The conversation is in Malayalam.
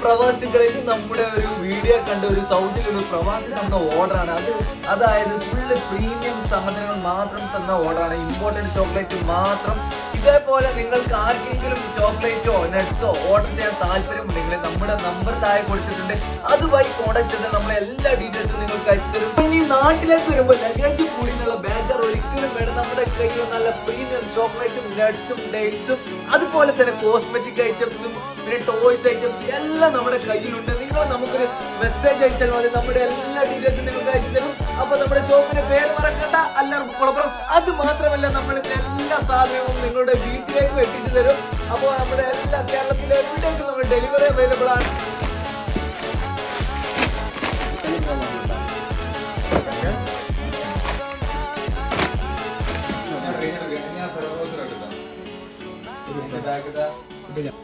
പ്രവാസികളിൽ നമ്മുടെ ഒരു വീഡിയോ കണ്ട ഒരു സൗദിയിലുള്ള പ്രവാസി തന്ന ഓർഡറാണ് അതായത് ഫുള്ള് പ്രീമിയം സാധനങ്ങൾ മാത്രം തന്ന ഓർഡറാണ്. ഇമ്പോർട്ടന്റ് ചോക്ലേറ്റ് മാത്രം. ഇതേപോലെ നിങ്ങൾക്ക് ആർക്കെങ്കിലും ചോക്ലേറ്റോ നട്ട്സോ ഓർഡർ ചെയ്യാൻ താല്പര്യമുണ്ടെങ്കിൽ നമ്മുടെ നമ്പർ താഴെ കൊടുത്തിട്ടുണ്ട്. അതുവഴി കോൺടാക്ട് ചെയ്താൽ നമ്മളെ എല്ലാ ഡീറ്റെയിൽസും നിങ്ങൾക്ക് അയച്ചു തരും. ഇനി നാട്ടിലേക്ക് വരുമ്പോൾ ലഗേജ് കൂടി എന്നുള്ള ബേജാർ ഒരിക്കലും വേണം. നമ്മുടെ കയ്യിൽ നല്ല പ്രീമിയം ചോക്ലേറ്റും നട്ട്സും ഡേറ്റ്സും അതുപോലെ തന്നെ കോസ്മെറ്റിക് ഐറ്റംസും പിന്നെ ടോയ്സ് ഐറ്റംസ് എല്ലാം നമ്മുടെ കയ്യിലുണ്ട്. നിങ്ങൾ നമുക്കൊരു മെസ്സേജ് അയച്ചാൽ മതി, നമ്മുടെ എല്ലാ ഡീറ്റെയിൽസും നിങ്ങൾക്ക് അയച്ചു തരും. അപ്പൊ നമ്മുടെ ഷോപ്പിന്റെ പേര് മറക്കണ്ട, എല്ലാവർക്കും കുളപ്പുറം. അത് മാത്രമല്ല നമ്മൾ എല്ലാ സാധനവും നിങ്ങളുടെ വീട്ടിലേക്ക് എത്തിച്ചു തരും. അപ്പോൾ നമ്മുടെ എല്ലാ കേരളത്തിലെ എവിടേക്കും നമ്മുടെ ഡെലിവറി അവൈലബിൾ ആണ്. ഞാൻ